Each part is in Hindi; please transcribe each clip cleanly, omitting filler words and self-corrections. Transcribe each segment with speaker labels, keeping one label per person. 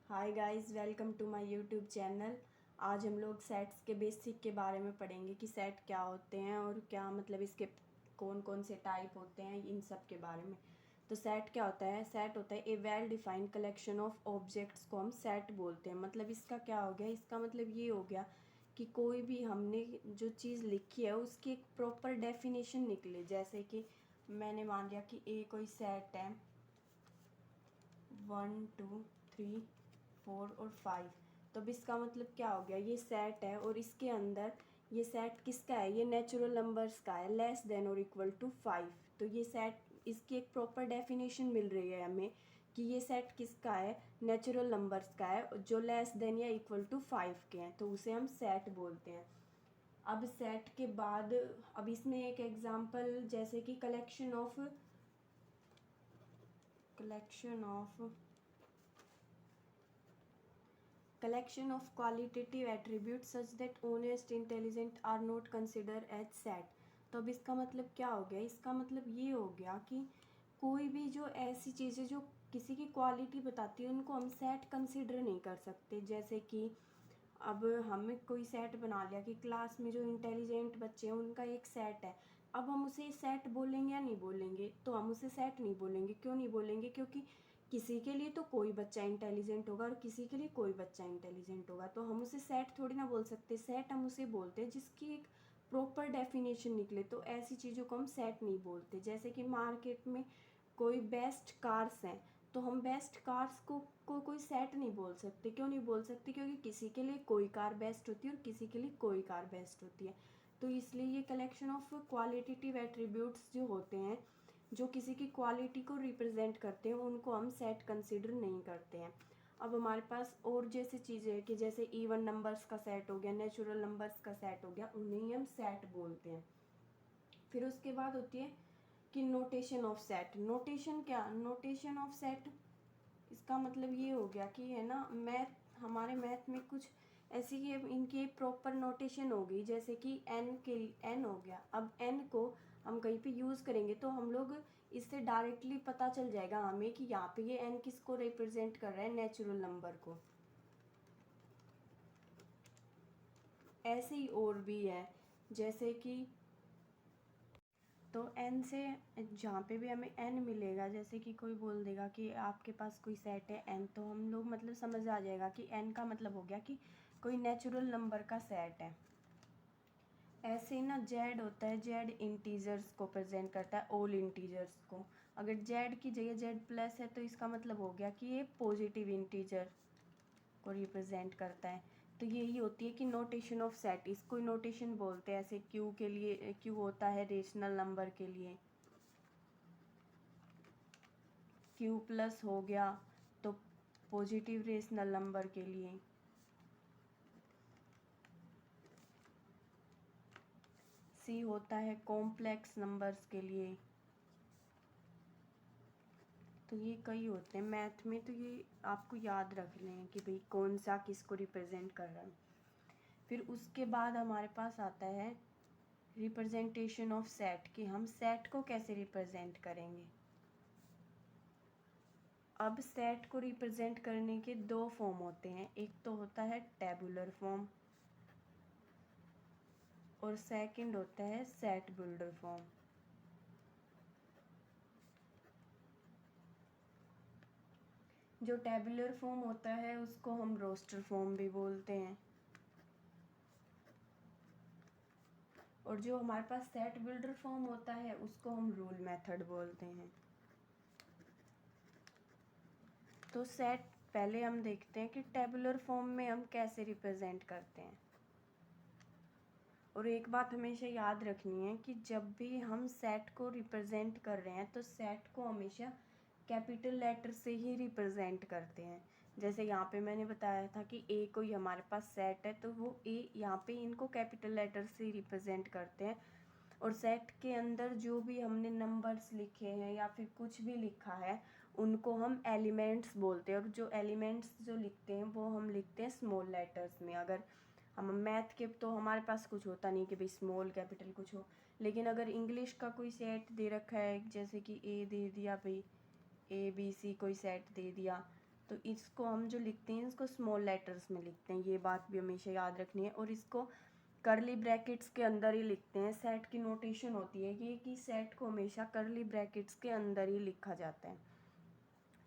Speaker 1: Hi guys, welcome to my YouTube channel. आज हम लोग सेट्स के बेसिक के बारे में पढ़ेंगे कि सेट क्या होते हैं और क्या मतलब इसके कौन कौन से टाइप होते हैं, इन सब के बारे में। तो सेट क्या होता है? सेट होता है a well defined collection of objects को हम सेट बोलते हैं। मतलब इसका क्या हो गया? इसका मतलब ये हो गया कि कोई भी हमने जो चीज़ लिखी है उसकी एक प्रॉपर डेफिनेशन निकले। जैसे कि मैंने मान लिया कि ए कोई सेट है 1 2 3 4 और 5। तो अब इसका मतलब क्या हो गया? ये सेट है और इसके अंदर ये सेट किसका है? ये नेचुरल नंबर्स का है, लेस देन और इक्वल टू 5। तो ये सेट, इसकी एक प्रॉपर डेफिनेशन मिल रही है हमें कि ये सेट किसका है? नेचुरल नंबर्स का है जो लेस देन या इक्वल टू 5 के हैं, तो उसे हम सेट बोलते हैं। अब सेट के बाद अब इसमें एक एग्जांपल, जैसे कि collection of qualitative attributes such that honest, intelligent are not considered as set। तो अब इसका मतलब क्या हो गया? इसका मतलब ये हो गया कि कोई भी जो ऐसी चीज़ें जो किसी की क्वालिटी बताती है उनको हम सेट कंसिडर नहीं कर सकते। जैसे कि अब हमें कोई सेट बना लिया कि क्लास में जो इंटेलिजेंट बच्चे हैं उनका एक सेट है। अब हम उसे सेट बोलेंगे या नहीं बोलेंगे? तो हम उसे सेट नहीं बोलेंगे। क्यों नहीं बोलेंगे? क्योंकि किसी के लिए तो कोई बच्चा इंटेलिजेंट होगा और किसी के लिए कोई बच्चा इंटेलिजेंट होगा, तो हम उसे सेट थोड़ी ना बोल सकते। सेट हम उसे बोलते हैं जिसकी एक प्रॉपर डेफिनेशन निकले। तो ऐसी चीज़ों को हम सेट नहीं बोलते। जैसे कि मार्केट में कोई बेस्ट कार्स हैं, तो हम बेस्ट कार्स को कोई सेट नहीं बोल सकते। क्यों नहीं बोल सकते? क्योंकि किसी के लिए कोई कार बेस्ट होती है और किसी के लिए कोई कार बेस्ट होती है। तो इसलिए ये कलेक्शन ऑफ क्वालिटेटिव एट्रीब्यूट्स जो होते हैं, जो किसी की क्वालिटी को रिप्रेजेंट करते हैं, उनको हम सेट कंसिडर नहीं करते हैं। अब हमारे पास और जैसे चीज़ें हैं कि जैसे इवन नंबर्स का सेट हो गया, नेचुरल नंबर्स का सेट हो गया, उन्हें ही हम सेट बोलते हैं। फिर उसके बाद होती है कि नोटेशन ऑफ सेट। नोटेशन क्या? नोटेशन ऑफ सेट, इसका मतलब ये हो गया कि है ना, हमारे मैथ में कुछ ऐसी ये इनकी एक प्रॉपर नोटेशन होगी। जैसे कि एन हो गया। अब एन को हम कहीं पे यूज़ करेंगे तो हम लोग इससे डायरेक्टली पता चल जाएगा हमें कि यहाँ पे ये एन किसको रिप्रेजेंट कर रहा है? नेचुरल नंबर को। ऐसे ही और भी है, जैसे कि तो एन से जहाँ पे भी हमें एन मिलेगा, जैसे कि कोई बोल देगा कि आपके पास कोई सेट है एन, तो हम लोग मतलब समझ आ जाएगा कि एन का मतलब हो गया कि कोई नेचुरल नंबर का सेट है। ऐसे ही ना जेड होता है, जेड इंटीजर्स को प्रेजेंट करता है, ऑल इंटीजर्स को। अगर जेड की जगह जेड प्लस है तो इसका मतलब हो गया कि ये पॉजिटिव इंटीजर को रिप्रेजेंट करता है। तो यही होती है कि नोटेशन ऑफ सेट, इसको नोटेशन बोलते हैं। ऐसे क्यू के लिए, क्यू होता है रेशनल नंबर के लिए, क्यू प्लस हो गया तो पॉजिटिव रेशनल नंबर के लिए। सी होता है कॉम्प्लेक्स नंबर्स के लिए। तो ये कई होते हैं मैथ में, तो ये आपको याद रखने हैं कि भाई कौन सा किसको रिप्रेजेंट कर रहा है। फिर उसके बाद हमारे पास आता है रिप्रेजेंटेशन ऑफ सेट, कि हम सेट को कैसे रिप्रेजेंट करेंगे। अब सेट को रिप्रेजेंट करने के दो फॉर्म होते हैं। एक तो होता है टेबुलर फॉर्म और सेकंड होता है सेट बिल्डर फॉर्म। जो टेबुलर फॉर्म होता है उसको हम रोस्टर फॉर्म भी बोलते हैं, और जो हमारे पास सेट बिल्डर फॉर्म होता है उसको हम रूल मेथड बोलते हैं। तो सेट पहले हम देखते हैं कि टेबुलर फॉर्म में हम कैसे रिप्रेजेंट करते हैं। और एक बात हमेशा याद रखनी है कि जब भी हम सेट को रिप्रेजेंट कर रहे हैं तो सेट को हमेशा कैपिटल लेटर से ही रिप्रेजेंट करते हैं। जैसे यहाँ पे मैंने बताया था कि ए कोई हमारे पास सेट है, तो वो ए यहाँ पे इनको कैपिटल लेटर से रिप्रेजेंट करते हैं। और सेट के अंदर जो भी हमने नंबर्स लिखे हैं या फिर कुछ भी लिखा है उनको हम एलिमेंट्स बोलते हैं। और जो एलिमेंट्स जो लिखते हैं वो हम लिखते हैं स्मॉल लेटर्स में। अगर हम मैथ के तो हमारे पास कुछ होता नहीं कि भाई स्मॉल कैपिटल कुछ हो, लेकिन अगर इंग्लिश का कोई सेट दे रखा है, जैसे कि ए दे दिया भाई, ए बी सी कोई सेट दे दिया, तो इसको हम जो लिखते हैं इसको स्मॉल लेटर्स में लिखते हैं, ये बात भी हमेशा याद रखनी है। और इसको करली ब्रैकेट्स के अंदर ही लिखते हैं। सेट की नोटेशन होती है कि सेट को हमेशा करली ब्रैकेट्स के अंदर ही लिखा जाता है,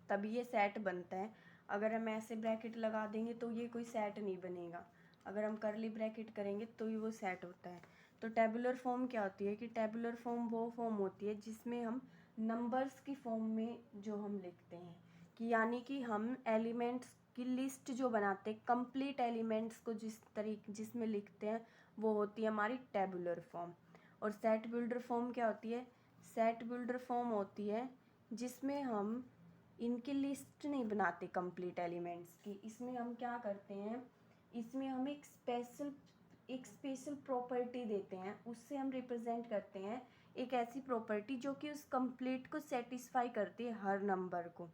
Speaker 1: तभी ये सेट बनता है। अगर हम ऐसे ब्रैकेट लगा देंगे तो ये कोई सेट नहीं बनेगा, अगर हम करली ब्रैकेट करेंगे तो ही वो सेट होता है। तो टेबुलर फॉर्म क्या होती है कि टेबुलर फॉर्म वो फॉर्म होती है जिसमें हम नंबर्स की फॉर्म में जो हम लिखते हैं, कि यानी कि हम एलिमेंट्स की लिस्ट जो बनाते हैं, कंप्लीट एलिमेंट्स को जिसमें लिखते हैं, वो होती है हमारी टेबुलर फॉर्म। और सेट बिल्डर फॉर्म क्या होती है? सेट बिल्डर फॉर्म होती है जिसमें हम इनकी लिस्ट नहीं बनाते कंप्लीट एलिमेंट्स की। इसमें हम क्या करते हैं, इसमें हम एक स्पेशल प्रॉपर्टी देते हैं, उससे हम रिप्रेजेंट करते हैं एक ऐसी प्रॉपर्टी जो कि उस कंप्लीट को सेटिस्फाई करती है, हर नंबर को।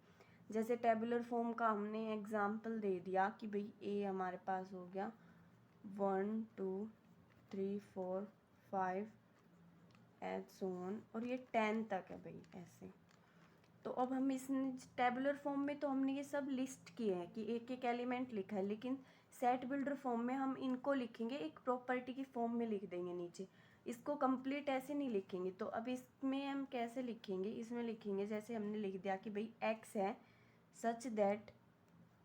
Speaker 1: जैसे टेबुलर फॉर्म का हमने एग्जांपल दे दिया कि भाई ए हमारे पास हो गया 1 2 3 4 5 एंड सो ऑन, और ये 10 तक है भाई ऐसे। तो अब हम इस टेबुलर फॉर्म में तो हमने ये सब लिस्ट किए हैं कि एक एक एलिमेंट लिखा है, लेकिन सेट बिल्डर फॉर्म में हम इनको लिखेंगे एक प्रॉपर्टी की फॉर्म में लिख देंगे नीचे, इसको कंप्लीट ऐसे नहीं लिखेंगे। तो अब इसमें हम कैसे लिखेंगे, इसमें लिखेंगे जैसे हमने लिख दिया कि भाई x है such that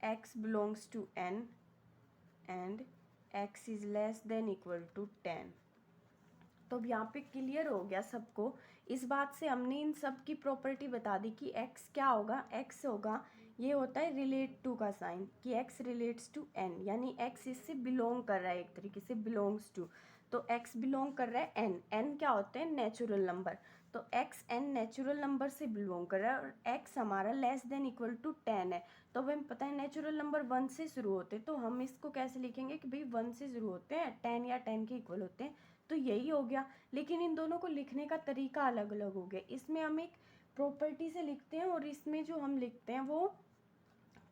Speaker 1: x belongs to n and x is less than equal to 10। तो अब यहाँ पे क्लियर हो गया सबको। इस बात से हमने इन सब की प्रॉपर्टी बता दी कि x क्या होगा, x होगा, ये होता है रिलेट टू का साइन, कि x रिलेट्स टू n, यानी x इससे बिलोंग कर रहा है, एक तरीके से बिलोंग्स टू। तो x बिलोंग कर रहा है n क्या होते हैं? Natural number. तो x n नेचुरल नंबर से बिलोंग कर रहा है और x हमारा लेस देन इक्वल टू 10 है। तो हमें पता है नेचुरल नंबर 1 से शुरू होते हैं, तो हम इसको कैसे लिखेंगे कि भाई 1 से शुरू होते हैं, 10 या 10 के इक्वल होते हैं। तो यही हो गया, लेकिन इन दोनों को लिखने का तरीका अलग अलग हो गया। इसमें हम एक प्रॉपर्टी से लिखते हैं और इसमें जो हम लिखते हैं वो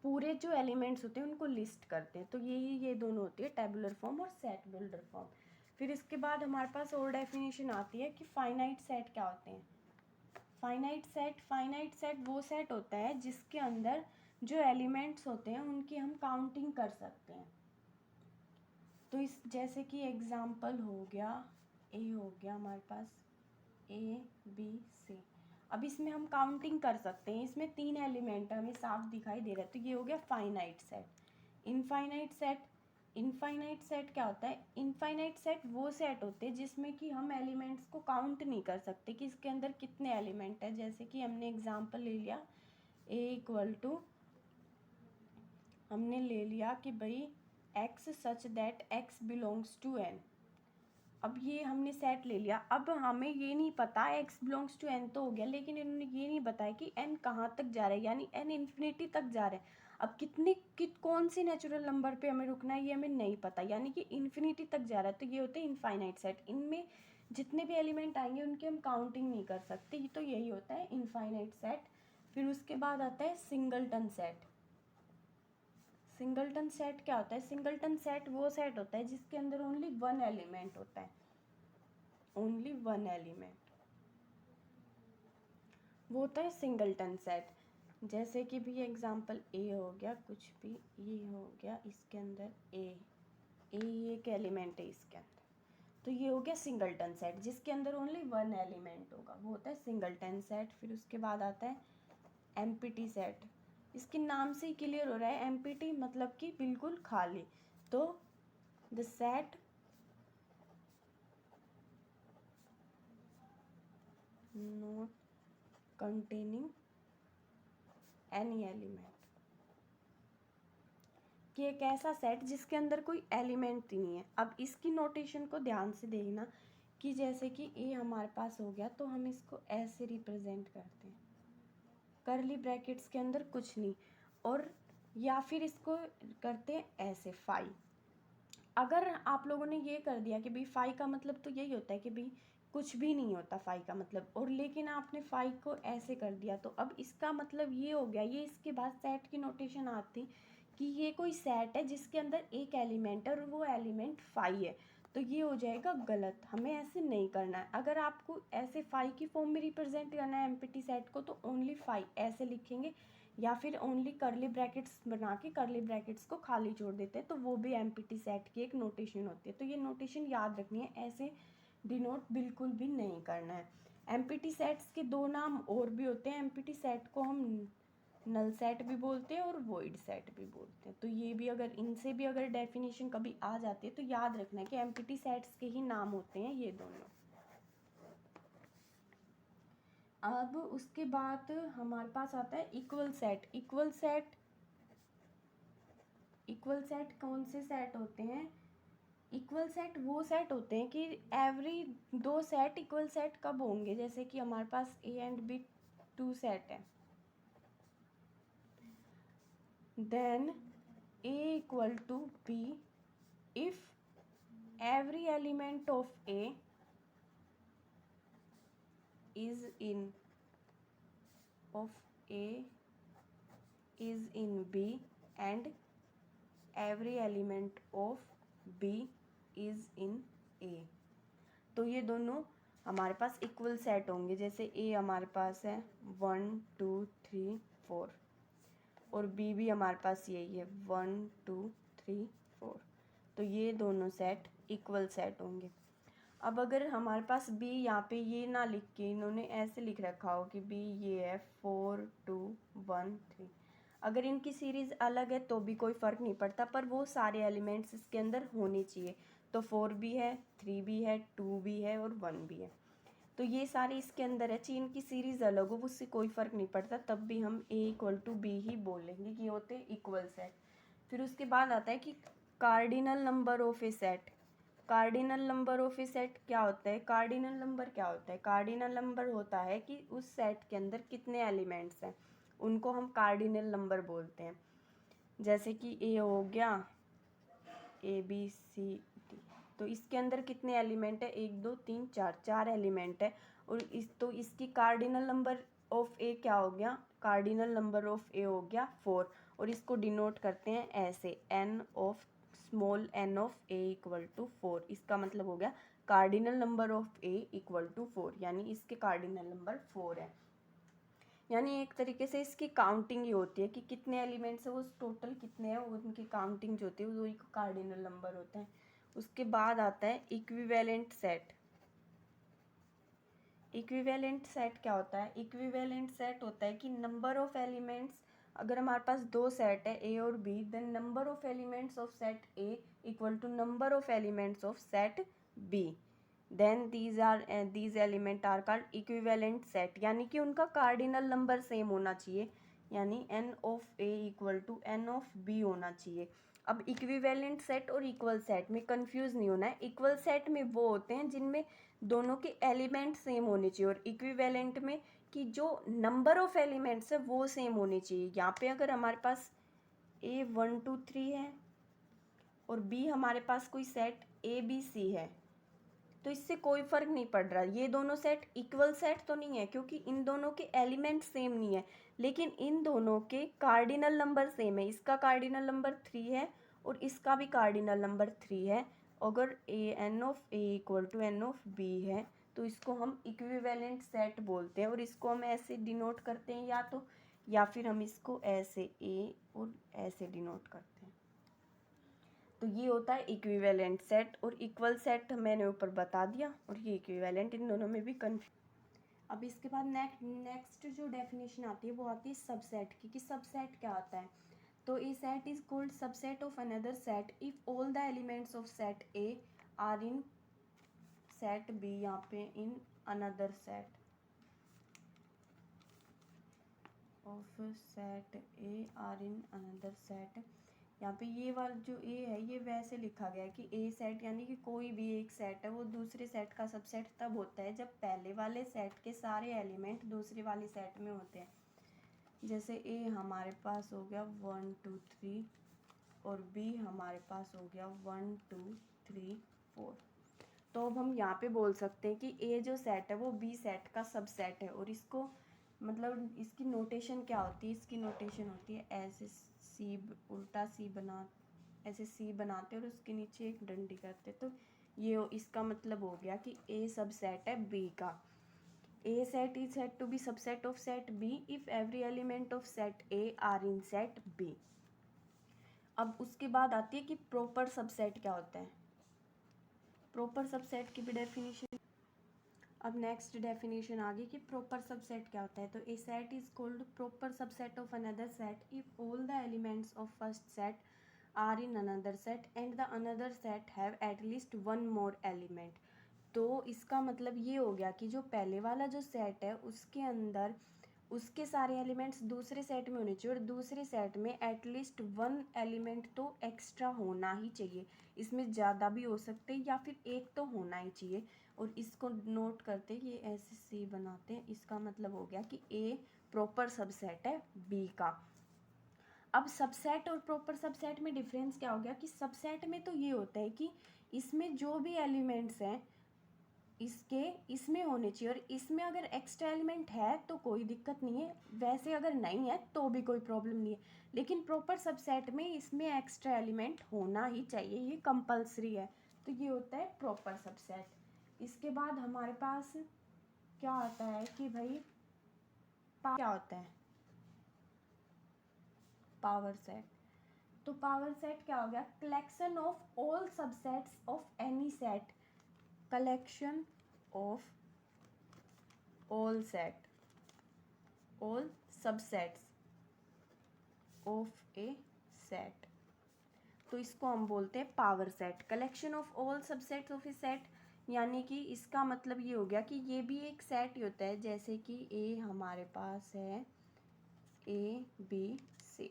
Speaker 1: पूरे जो एलिमेंट्स होते हैं उनको लिस्ट करते हैं। तो ये दोनों होती है टेबुलर फॉर्म और सेट बिल्डर फॉर्म। फिर इसके बाद हमारे पास और डेफिनेशन आती है कि फाइनाइट सेट क्या होते हैं। फाइनाइट सेट वो सेट होता है जिसके अंदर जो एलिमेंट्स होते हैं उनकी हम काउंटिंग कर सकते हैं। तो इस जैसे कि एग्जाम्पल हो गया, ए हो गया हमारे पास ABC। अब इसमें हम काउंटिंग कर सकते हैं, इसमें 3 एलिमेंट हमें साफ दिखाई दे रहा है, तो ये हो गया फाइनाइट सेट। इनफाइनाइट सेट क्या होता है? इनफाइनाइट सेट वो सेट होते हैं जिसमें कि हम एलिमेंट्स को काउंट नहीं कर सकते कि इसके अंदर कितने एलिमेंट है। जैसे कि हमने एग्जाम्पल ले लिया ए इक्वल टू, हमने ले लिया कि भाई x such that x belongs to n। अब ये हमने सेट ले लिया, अब हमें ये नहीं पता x बिलोंग्स टू n तो हो गया, लेकिन इन्होंने ये नहीं बताया कि n कहाँ तक जा रहा है, यानी n इन्फिनिटी तक जा रहा है। अब कौन सी नेचुरल नंबर पे हमें रुकना है ये हमें नहीं पता, यानी कि इन्फिनिटी तक जा रहा है। तो ये होते हैं इनफाइनाइट सेट, इनमें जितने भी एलिमेंट आएंगे उनकी हम काउंटिंग नहीं कर सकते, तो यही होता है इनफाइनाइट सेट। फिर उसके बाद आता है सिंगलटन सेट। सिंगलटन सेट क्या होता है? सिंगलटन सेट वो सेट होता है जिसके अंदर ओनली 1 एलिमेंट होता है, ओनली 1 एलिमेंट, वो होता है सिंगलटन सेट। जैसे कि भी एग्जांपल ए हो गया, कुछ भी ये हो गया, इसके अंदर ए एक एलिमेंट है इसके अंदर, तो ये हो गया सिंगलटन सेट जिसके अंदर ओनली 1 एलिमेंट होगा, वो होता है सिंगलटन सेट। फिर उसके बाद आता है एम्प्टी सेट। इसके नाम से ही क्लियर हो रहा है, एम्प्टी मतलब कि बिल्कुल खाली। तो the set not containing any element, कि एक ऐसा सेट जिसके अंदर कोई एलिमेंट ही नहीं है। अब इसकी नोटेशन को ध्यान से देखना कि जैसे कि ए हमारे पास हो गया, तो हम इसको ऐसे रिप्रेजेंट करते हैं, करली ब्रैकेट्स के अंदर कुछ नहीं, और या फिर इसको करते हैं ऐसे फाई। अगर आप लोगों ने ये कर दिया कि भाई फाई का मतलब तो यही होता है कि भाई कुछ भी नहीं होता फाई का मतलब, और लेकिन आपने फाई को ऐसे कर दिया, तो अब इसका मतलब ये हो गया, ये इसके बाद सेट की नोटेशन आती कि ये कोई सेट है जिसके अंदर एक एलिमेंट है और वो एलिमेंट फाई है, तो ये हो जाएगा गलत, हमें ऐसे नहीं करना है। अगर आपको ऐसे फाई की फॉर्म में रिप्रेजेंट करना है एम्प्टी सेट को, तो ओनली फाई ऐसे लिखेंगे या फिर ओनली करली ब्रैकेट्स बना के करली ब्रैकेट्स को खाली छोड़ देते हैं, तो वो भी एम्प्टी सेट की एक नोटेशन होती है। तो ये नोटेशन याद रखनी है, ऐसे डिनोट बिल्कुल भी नहीं करना है। एम्प्टी सेट्स के दो नाम और भी होते हैं। एम्प्टी सेट को हम नल सेट भी बोलते हैं और वॉइड सेट भी बोलते हैं। तो ये भी अगर इनसे भी अगर डेफिनेशन कभी आ जाती है तो याद रखना है कि एम्प्टी सेट्स के ही नाम होते हैं ये दोनों। अब उसके बाद हमारे पास आता है इक्वल सेट। इक्वल सेट कौन से सेट होते हैं? इक्वल सेट वो सेट होते हैं कि एवरी दो सेट इक्वल सेट कब होंगे, जैसे कि हमारे पास A and B two set है, then A equal to B if every element of A is in B and every element of B is in A। तो ये दोनों हमारे पास इक्वल सेट होंगे। जैसे A हमारे पास है 1 2 3 4 और B भी हमारे पास यही है 1 2 3 4। तो ये दोनों सेट इक्वल सेट होंगे। अब अगर हमारे पास B यहाँ पे ये ना लिख के इन्होंने ऐसे लिख रखा हो कि B ये है 4 2 1 3, अगर इनकी सीरीज़ अलग है तो भी कोई फ़र्क नहीं पड़ता, पर वो सारे एलिमेंट्स इसके अंदर होने चाहिए। तो 4 भी है, 3 भी है, 2 भी है और 1 भी है। तो ये सारे इसके अंदर है, चाहे इनकी सीरीज़ अलग हो उससे कोई फ़र्क नहीं पड़ता, तब भी हम A इक्वल टू B ही बोलेंगे कि होते इक्वल सेट। फिर उसके बाद आता है कि cardinal number of A set. Cardinal number of A set क्या होता है? कार्डिनल नंबर क्या होता है? कार्डिनल नंबर होता है कि उस सेट के अंदर कितने एलिमेंट्स हैं, उनको हम कार्डिनल नंबर बोलते हैं। जैसे कि ए हो गया ABCD, तो इसके अंदर कितने एलिमेंट है? 1 2 3 4, 4 एलिमेंट है। और इसकी कार्डिनल नंबर ऑफ ए क्या हो गया? कार्डिनल नंबर ऑफ ए हो गया 4, और इसको डिनोट करते हैं ऐसे small n of A equal to 4। इसका मतलब हो गया cardinal number of A equal to 4, यानी इसके कार्डिनल नंबर 4 है। यानी एक तरीके से इसकी काउंटिंग ही होती है कि कितने एलिमेंट्स है, वो टोटल कितने हैं, उनकी काउंटिंग जो होती है वो एक कार्डिनल नंबर होता है। उसके बाद आता है इक्विवेलेंट सेट। इक्विवेलेंट सेट क्या होता है? इक्विवेलेंट सेट होता है कि नंबर ऑफ एलिमेंट्स, अगर हमारे पास दो सेट है ए और B, then number of elements of set A equal to number of elements of set B, then these element are called equivalent set. यानी कि उनका कार्डिनल नंबर सेम होना चाहिए, यानी n of A equal to n of B होना चाहिए। अब इक्विवेलेंट सेट और इक्वल सेट में कंफ्यूज नहीं होना है। इक्वल सेट में वो होते हैं जिनमें दोनों के एलिमेंट सेम होने चाहिए, और इक्विवेलेंट में कि जो नंबर ऑफ एलिमेंट्स है वो सेम होने चाहिए। यहाँ पे अगर हमारे पास A 1 2 3 है और B हमारे पास कोई सेट ABC है, तो इससे कोई फ़र्क नहीं पड़ रहा। ये दोनों सेट इक्वल सेट तो नहीं है क्योंकि इन दोनों के एलिमेंट सेम नहीं है, लेकिन इन दोनों के कार्डिनल नंबर सेम है। इसका कार्डिनल नंबर 3 है और इसका भी कार्डिनल नंबर 3 है। अगर n of A equal to n of B है तो इसको हम इक्विवेलेंट सेट बोलते हैं, और इसको हम ऐसे डिनोट करते हैं या फिर हम इसको ऐसे A और ऐसे डिनोट करते हैं। तो ये होता है इक्विवेलेंट सेट, और इक्वल सेट मैंने ऊपर बता दिया, और ये इक्विवेलेंट, इन दोनों में भी कन्फ्यूज। अब इसके बाद नेक्स्ट जो डेफिनेशन आती है वो आती है सबसेट की, कि सबसेट क्या होता है? तो a set is called subset of another set if all the elements of set A are in set B, यहाँ पे in another set of set A are in another set. यहाँ पे ये वाला जो ए है ये वैसे लिखा गया है कि ए सेट यानी कि कोई भी एक सेट है वो दूसरे सेट का सबसेट तब होता है जब पहले वाले सेट के सारे एलिमेंट दूसरे वाले सेट में होते हैं। जैसे ए हमारे पास हो गया 1 2 3 और बी हमारे पास हो गया 1 2 3 4। तो अब हम यहाँ पे बोल सकते हैं कि ए जो सेट है वो बी सेट का सबसेट है, और इसको मतलब इसकी नोटेशन क्या होती है? इसकी नोटेशन होती है ऐसे सी, उल्टा सी बना, ऐसे सी बनाते और उसके नीचे एक डंडी करते। तो ये इसका मतलब हो गया कि ए सबसेट है बी का। A set is said to be subset of set B if every element of set A are in set B. अब उसके बाद आती है कि प्रॉपर सबसेट क्या होता है. प्रॉपर सबसेट की भी डेफिनेशन. अब नेक्स्ट डेफिनेशन आ गई कि प्रॉपर सबसेट क्या होता है. तो a set is called proper subset of another set if all the elements of first set are in another set and the another set have at least one more element. तो इसका मतलब ये हो गया कि जो पहले वाला जो सेट है उसके अंदर उसके सारे एलिमेंट्स दूसरे सेट में होने चाहिए और दूसरे सेट में एटलीस्ट वन एलिमेंट तो एक्स्ट्रा होना ही चाहिए. इसमें ज़्यादा भी हो सकते हैं या फिर एक तो होना ही चाहिए. और इसको नोट करते ये ऐसे से बनाते हैं. इसका मतलब हो गया कि ए प्रॉपर सबसेट है बी का. अब सबसेट और प्रॉपर सबसेट में डिफरेंस क्या हो गया कि सबसेट में तो ये होता है कि इसमें जो भी एलिमेंट्स हैं इसके इसमें होने चाहिए और इसमें अगर एक्स्ट्रा एलिमेंट है तो कोई दिक्कत नहीं है, वैसे अगर नहीं है तो भी कोई प्रॉब्लम नहीं है. लेकिन प्रॉपर सबसेट में इसमें एक्स्ट्रा एलिमेंट होना ही चाहिए, ये कंपलसरी है. तो ये होता है प्रॉपर सबसेट. इसके बाद हमारे पास क्या आता है कि भाई क्या होता है पावर सेट. तो पावर सेट क्या हो गया, collection of all subsets of any set. Collection of all set all subsets of A set. तो इसको हम बोलते हैं power set. Collection of all subsets of A set यानी कि इसका मतलब ये हो गया कि ये भी एक सेट ही होता है. जैसे कि ए हमारे पास है ए बी सी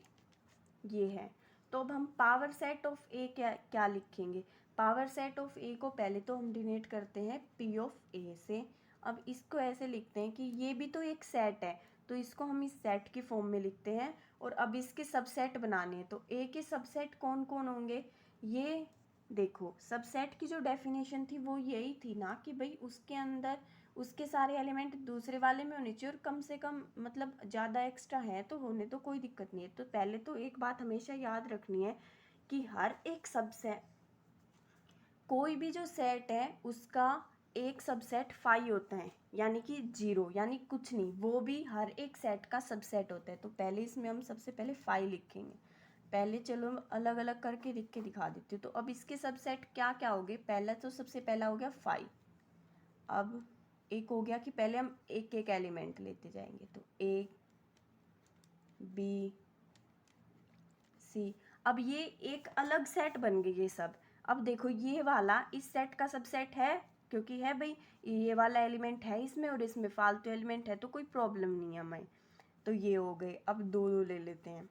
Speaker 1: ये है. तो अब हम पावर सेट ऑफ ए क्या क्या लिखेंगे. पावर सेट ऑफ ए को पहले तो हम डिनोट करते हैं पी ऑफ ए से. अब इसको ऐसे लिखते हैं कि ये भी तो एक सेट है तो इसको हम इस सेट की फॉर्म में लिखते हैं. और अब इसके सबसेट बनाने हैं. तो ए के सबसेट कौन कौन होंगे, ये देखो. सबसेट की जो डेफिनेशन थी वो यही थी ना कि भाई उसके अंदर उसके सारे एलिमेंट दूसरे वाले में होने चाहिए और कम से कम मतलब ज़्यादा एक्स्ट्रा है तो होने तो कोई दिक्कत नहीं है. तो पहले तो एक बात हमेशा याद रखनी है कि हर एक सबसेट कोई भी जो सेट है उसका एक सबसेट 5 होता है यानी कि 0 यानी कुछ नहीं, वो भी हर एक सेट का सबसेट होता है. तो पहले इसमें हम सबसे पहले 5 लिखेंगे. पहले चलो अलग अलग करके लिख के दिखा देती हूँ. तो अब इसके सबसेट क्या क्या हो गए. पहला तो सबसे पहला हो गया 5. अब एक हो गया कि पहले हम एक एक एलिमेंट लेते जाएंगे. तो ए बी सी. अब ये एक अलग सेट बन गए ये सब. अब देखो ये वाला इस सेट का सबसेट है क्योंकि है भाई ये वाला एलिमेंट है इसमें और इसमें फालतू एलिमेंट है तो कोई प्रॉब्लम नहीं है हमें. तो ये हो गए. अब दो दो ले लेते हैं.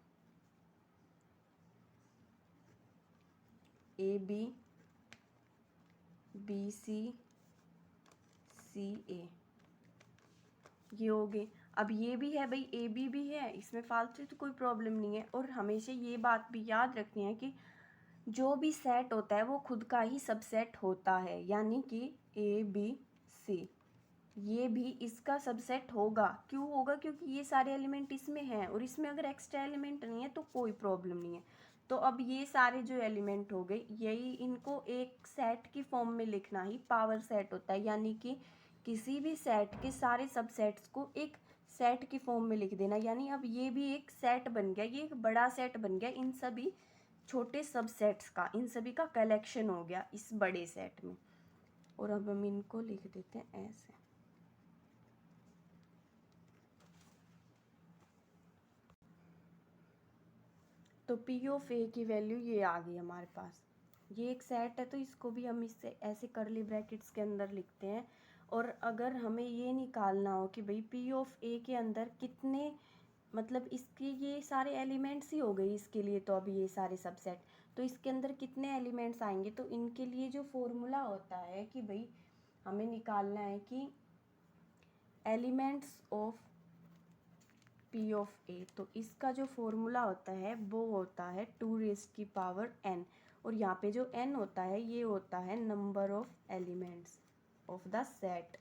Speaker 1: ए बी बी सी सी ए ये हो गए. अब ये भी है भाई ए बी भी है इसमें फालतू तो कोई प्रॉब्लम नहीं है. और हमेशा ये बात भी याद रखनी है कि जो भी सेट होता है वो खुद का ही सबसेट होता है. यानी कि ए बी सी ये भी इसका सबसेट होगा. क्यों होगा, क्योंकि ये सारे एलिमेंट इसमें हैं और इसमें अगर एक्स्ट्रा एलिमेंट नहीं है तो कोई प्रॉब्लम नहीं है. तो अब ये सारे जो एलिमेंट हो गए यही इनको एक सेट की फॉर्म में लिखना ही पावर सेट होता है. यानी कि किसी भी सेट के सारे सबसेट्स को एक सेट की फॉर्म में लिख देना. यानी अब ये भी एक सेट बन गया, ये एक बड़ा सेट बन गया इन सभी छोटे सबसेट्स का. इन सभी का कलेक्शन हो गया इस बड़े सेट में. और अब हम इनको लिख देते हैं ऐसे. तो पी ऑफ ए की वैल्यू ये आ गई हमारे पास. ये एक सेट है तो इसको भी हम इससे ऐसे करली ब्रैकेट्स के अंदर लिखते हैं. और अगर हमें ये निकालना हो कि भाई पी ऑफ ए के अंदर कितने मतलब इसके ये सारे एलिमेंट्स ही हो गए इसके लिए. तो अभी ये सारे सबसेट तो इसके अंदर कितने एलिमेंट्स आएंगे. तो इनके लिए जो फॉर्मूला होता है कि भाई हमें निकालना है कि एलिमेंट्स ऑफ पी ऑफ ए. तो इसका जो फॉर्मूला होता है वो होता है 2n. और यहाँ पे जो n होता है ये होता है number of elements of the set.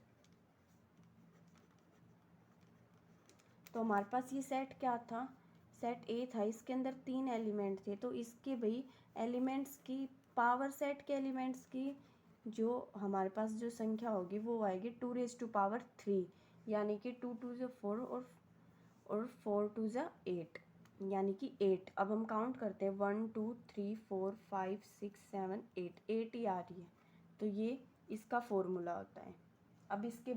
Speaker 1: तो हमारे पास ये सेट क्या था, सेट ए था. इसके अंदर 3 एलिमेंट थे. तो इसके भाई एलिमेंट्स की पावर सेट के एलिमेंट्स की जो हमारे पास जो संख्या होगी वो आएगी 2 3. यानी कि 2 2 ज़ा 4 और 4 2 ज़ा 8, यानी कि 8। अब हम काउंट करते हैं 1 2 3 4 5 6 7 8, 8 ही आ रही है, तो ये इसका फॉर्मूला होता है। अब इसके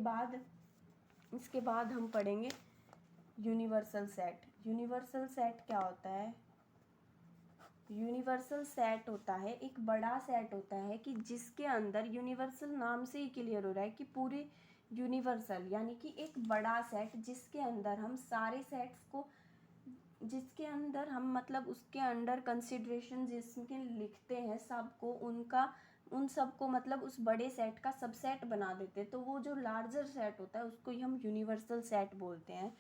Speaker 1: बाद हम पढ़ेंगे यूनिवर्सल सेट। यूनिवर्सल सेट क्या होता है? यूनिवर्सल सेट होता है एक बड़ा सेट होता है कि जिसके अंदर, यूनिवर्सल नाम से ही क्लियर हो रहा है कि पूरे यूनिवर्सल, यानी कि एक बड़ा सेट जिसके अंदर हम सारे सेट्स को, जिसके अंदर हम मतलब उसके अंडर कंसिडरेशन जिसके लिखते हैं सबको, उन सबको मतलब उस बड़े सेट का सबसेट बना देते हैं, तो वो जो लार्जर सेट होता है उसको ही हम यूनिवर्सल सेट बोलते हैं।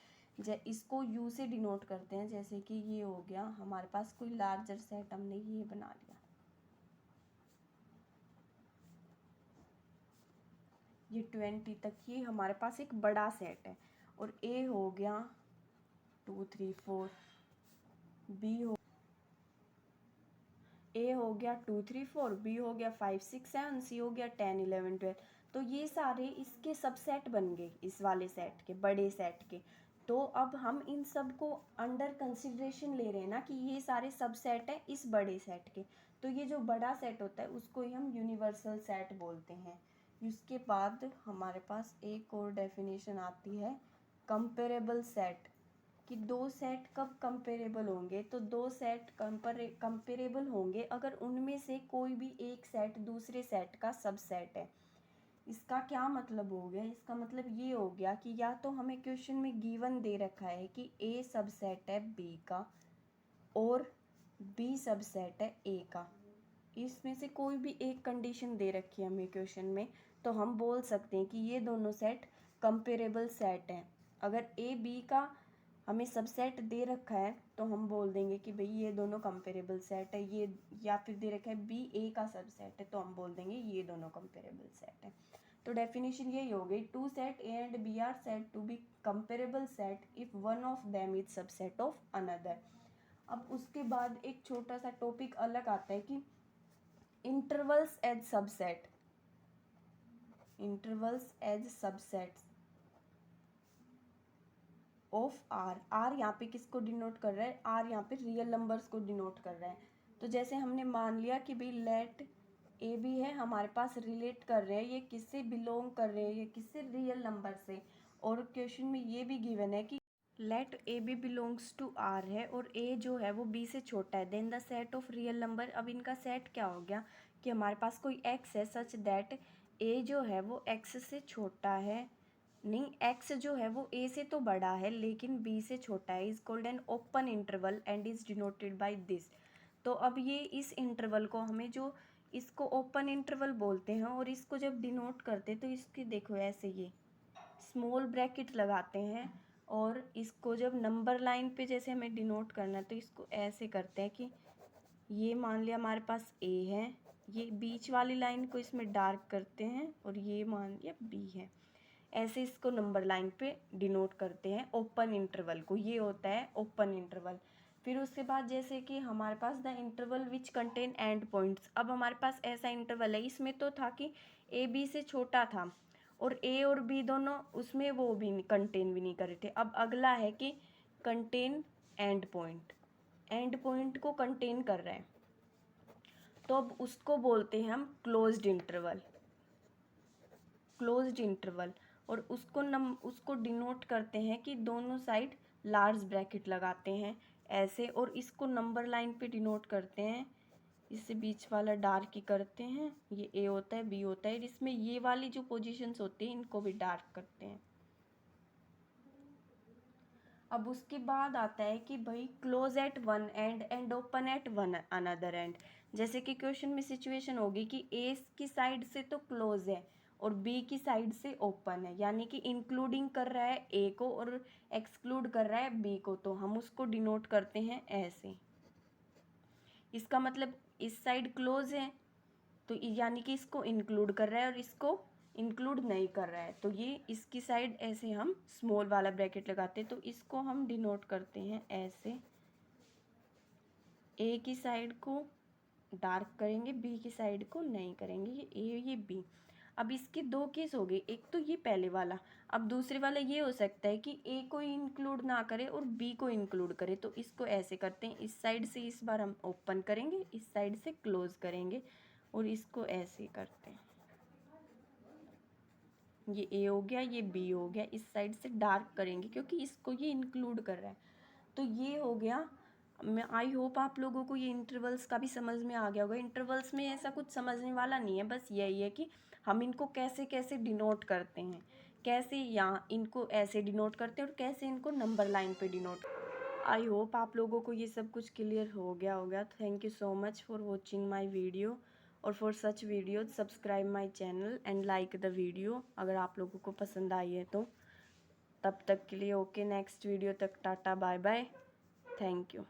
Speaker 1: इसको यू से डिनोट करते हैं, जैसे कि ये हो गया हमारे पास कोई लार्जर सेट, हमने ये बना लिया, ये 20 तक, ये हमारे पास एक बड़ा सेट है। और ए हो गया 2 3 4, बी हो ए हो गया 2 3 4, बी हो गया 5 6 7, सी हो गया 10 11 12। तो ये सारे इसके सबसेट बन गए इस वाले सेट के, बड़े सेट के। तो अब हम इन सब को अंडर कंसिडरेशन ले रहे हैं ना कि ये सारे सबसेट है इस बड़े सेट के, तो ये जो बड़ा सेट होता है उसको ही हम यूनिवर्सल सेट बोलते हैं। उसके बाद हमारे पास एक और डेफिनेशन आती है कंपेरेबल सेट, कि दो सेट कब कंपेरेबल होंगे? तो दो सेट कंपेरेबल होंगे अगर उनमें से कोई भी एक सेट दूसरे सेट का सबसेट है। इसका क्या मतलब हो गया? इसका मतलब ये हो गया कि या तो हमें क्वेश्चन में गिवन दे रखा है कि ए सबसेट है बी का और बी सबसेट है ए का, इसमें से कोई भी एक कंडीशन दे रखी है हमें क्वेश्चन में, तो हम बोल सकते हैं कि ये दोनों सेट कंपेरेबल सेट हैं। अगर ए बी का हमें सबसेट दे रखा है तो हम बोल देंगे कि भाई ये दोनों कंपेरेबल सेट है, ये, या फिर दे रखा है बी ए का सबसेट है तो हम बोल देंगे ये दोनों कंपेरेबल सेट है। तो डेफिनेशन यही हो गई, two set A and B are said to be comparable set if one of them is subset of another. अब उसके बाद एक छोटा सा टॉपिक अलग आता है कि intervals as subset, intervals as subsets of R. R यहाँ पे किसको डिनोट कर रहा है? आर यहाँ पे रियल नंबर्स को डिनोट कर रहा है। तो जैसे हमने मान लिया कि भाई लेट ए बी है, हमारे पास रिलेट कर रहे हैं ये किससे बिलोंग कर रहे हैं, ये किससे, रियल नंबर से। और क्वेश्चन में ये भी गिवन है कि let a b belongs to R है और ए जो है वो बी से छोटा है, then the set of real number. अब इनका सेट क्या हो गया कि हमारे पास कोई एक्स है सच दैट ए जो है वो एक्स से छोटा है, नहीं, एक्स जो है वो ए से तो बड़ा है लेकिन बी से छोटा है, is called an open interval and is denoted by this. तो अब ये इस इंटरवल को हमें जो, इसको ओपन इंटरवल बोलते हैं और इसको जब डिनोट करते हैं तो इसकी देखो ऐसे ये स्मॉल ब्रैकेट लगाते हैं, और इसको जब नंबर लाइन पे जैसे हमें डिनोट करना है तो इसको ऐसे करते हैं कि ये मान लिया हमारे पास ए है, ये बीच वाली लाइन को इसमें डार्क करते हैं और ये मान लिया बी है, ऐसे इसको नंबर लाइन पे डिनोट करते हैं ओपन इंटरवल को, ये होता है ओपन इंटरवल। फिर उसके बाद जैसे कि हमारे पास the interval which contain end points. अब हमारे पास ऐसा इंटरवल है, इसमें तो था कि ए बी से छोटा था और ए और बी दोनों उसमें वो भी कंटेन भी नहीं कर रहे थे। अब अगला है कि contain and point, and point को कंटेन कर रहे हैं, तो अब उसको बोलते हैं हम क्लोज्ड इंटरवल, क्लोज्ड इंटरवल। और उसको डिनोट करते हैं कि दोनों साइड लार्ज ब्रैकेट लगाते हैं ऐसे, और इसको नंबर लाइन पे डिनोट करते हैं, इससे बीच वाला डार्क ही करते हैं, ये ए होता है बी होता है, इसमें ये वाली जो पोजीशंस होती हैं इनको भी डार्क करते हैं। अब उसके बाद आता है कि भाई close eight one and and open at one another and. जैसे कि क्वेश्चन में सिचुएशन होगी कि ए की साइड से तो क्लोज है और बी की साइड से ओपन है, यानी कि इंक्लूडिंग कर रहा है ए को और एक्सक्लूड कर रहा है बी को, तो हम उसको डिनोट करते हैं ऐसे। इसका मतलब इस साइड क्लोज है तो यानी कि इसको इंक्लूड कर रहा है और इसको इंक्लूड नहीं कर रहा है, तो ये इसकी साइड ऐसे हम स्मॉल वाला ब्रैकेट लगाते हैं, तो इसको हम डिनोट करते हैं ऐसे। ए की साइड को डार्क करेंगे, बी की साइड को नहीं करेंगे, ये ए ये बी। अब इसके दो केस हो गए, एक तो ये पहले वाला, अब दूसरे वाला ये हो सकता है कि ए को इंक्लूड ना करे और बी को इंक्लूड करे। तो इसको ऐसे करते हैं, इस साइड से इस बार हम ओपन करेंगे, इस साइड से क्लोज करेंगे और इसको ऐसे करते हैं। ये ए हो गया, ये बी हो गया, इस साइड से डार्क करेंगे क्योंकि इसको ये इंक्लूड कर रहा है। तो ये हो गया। मैं आई होप आप लोगों को ये इंटरवल्स का भी समझ में आ गया होगा। इंटरवल्स में ऐसा कुछ समझने वाला नहीं है, बस यही है कि हम इनको कैसे कैसे डिनोट करते हैं, कैसे यहाँ इनको ऐसे डिनोट करते हैं और कैसे इनको नंबर लाइन पे डिनोट। आई होप आप लोगों को ये सब कुछ क्लियर हो गया होगा। Thank you so much for watching my video, और for such video subscribe my channel and like the video अगर आप लोगों को पसंद आई है तो। तब तक के लिए ओके, नेक्स्ट वीडियो तक टाटा बाय बाय, थैंक यू।